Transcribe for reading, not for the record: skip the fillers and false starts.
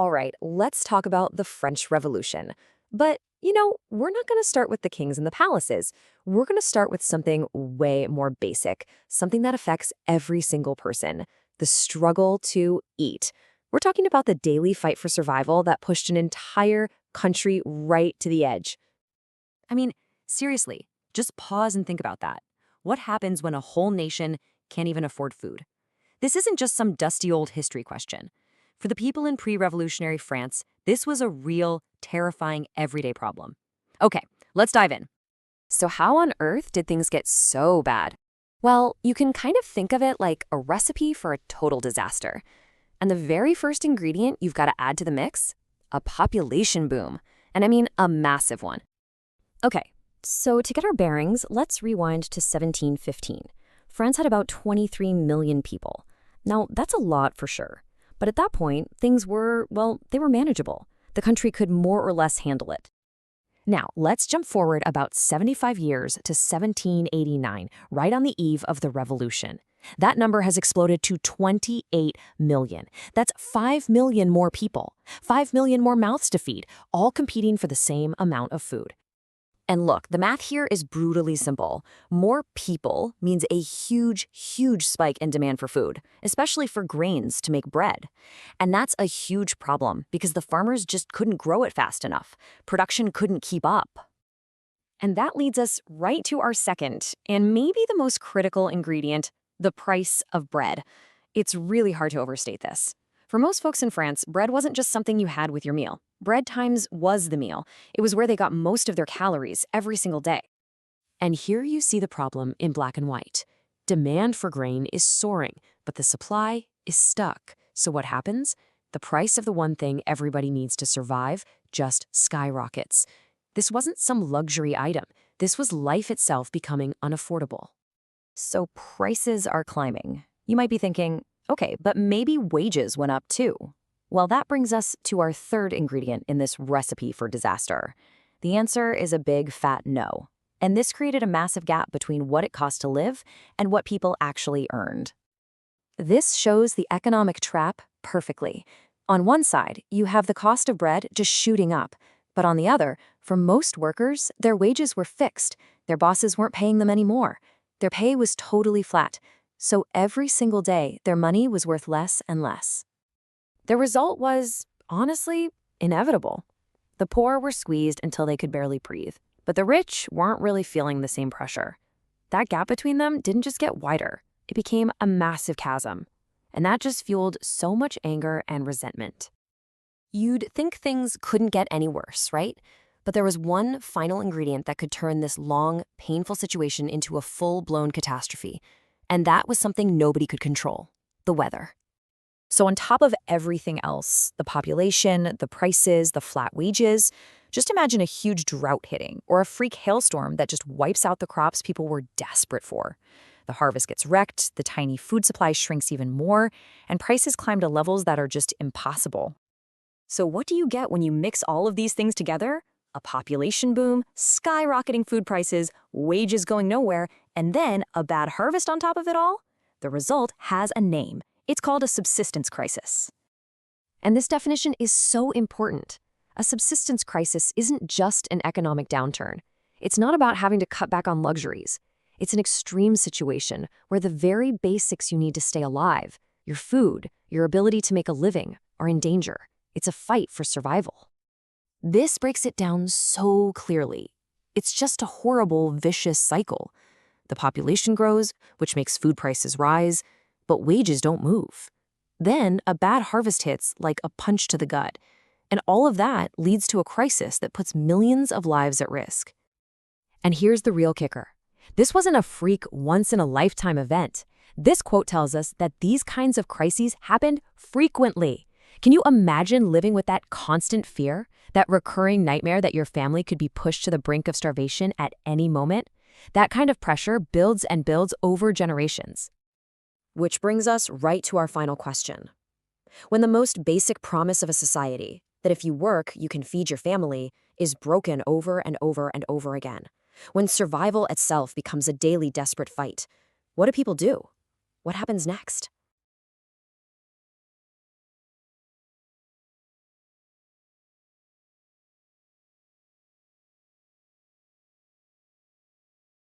All right, let's talk about the French Revolution. But we're not going to start with the kings and the palaces. We're going to start with something way more basic, something that affects every single person, the struggle to eat. We're talking about the daily fight for survival that pushed an entire country right to the edge. I mean, seriously, just pause and think about that. What happens when a whole nation can't even afford food? This isn't just some dusty old history question. For the people in pre-revolutionary France, this was a real, terrifying, everyday problem. Okay, let's dive in. So how on earth did things get so bad? Well, you can kind of think of it like a recipe for a total disaster. And the very first ingredient you've got to add to the mix? A population boom. And I mean a massive one. Okay, so to get our bearings, let's rewind to 1715. France had about 23 million people. Now, that's a lot for sure. But at that point, things were, well, they were manageable. The country could more or less handle it. Now, let's jump forward about 75 years to 1789, right on the eve of the revolution. That number has exploded to 28 million. That's 5 million more people, 5 million more mouths to feed, all competing for the same amount of food. And look, the math here is brutally simple. More people means a huge, huge spike in demand for food, especially for grains to make bread. And that's a huge problem because the farmers just couldn't grow it fast enough. Production couldn't keep up. And that leads us right to our second, and maybe the most critical ingredient, the price of bread. It's really hard to overstate this. For most folks in France, bread wasn't just something you had with your meal. Bread times was the meal. It was where they got most of their calories every single day. And here you see the problem in black and white. Demand for grain is soaring, but the supply is stuck. So what happens? The price of the one thing everybody needs to survive just skyrockets. This wasn't some luxury item. This was life itself becoming unaffordable. So prices are climbing. You might be thinking, okay, but maybe wages went up too. Well, that brings us to our third ingredient in this recipe for disaster. The answer is a big fat no. And this created a massive gap between what it cost to live and what people actually earned. This shows the economic trap perfectly. On one side, you have the cost of bread just shooting up. But on the other, for most workers, their wages were fixed. Their bosses weren't paying them anymore. Their pay was totally flat. So every single day, their money was worth less and less. The result was, honestly, inevitable. The poor were squeezed until they could barely breathe, but the rich weren't really feeling the same pressure. That gap between them didn't just get wider, it became a massive chasm. And that just fueled so much anger and resentment. You'd think things couldn't get any worse, right? But there was one final ingredient that could turn this long, painful situation into a full-blown catastrophe. And that was something nobody could control: the weather. So on top of everything else, the population, the prices, the flat wages, just imagine a huge drought hitting or a freak hailstorm that just wipes out the crops people were desperate for. The harvest gets wrecked, the tiny food supply shrinks even more, and prices climb to levels that are just impossible. So what do you get when you mix all of these things together? A population boom, skyrocketing food prices, wages going nowhere, and then a bad harvest on top of it all? The result has a name. It's called a subsistence crisis. And this definition is so important. A subsistence crisis isn't just an economic downturn. It's not about having to cut back on luxuries. It's an extreme situation where the very basics you need to stay alive, your food, your ability to make a living, are in danger. It's a fight for survival. This breaks it down so clearly. It's just a horrible, vicious cycle. The population grows, which makes food prices rise, but wages don't move. Then a bad harvest hits like a punch to the gut, and all of that leads to a crisis that puts millions of lives at risk. And here's the real kicker. This wasn't a freak once-in-a-lifetime event. This quote tells us that these kinds of crises happened frequently. Can you imagine living with that constant fear, that recurring nightmare that your family could be pushed to the brink of starvation at any moment? That kind of pressure builds and builds over generations. Which brings us right to our final question. When the most basic promise of a society, that if you work, you can feed your family, is broken over and over and over again, when survival itself becomes a daily desperate fight, what do people do? What happens next?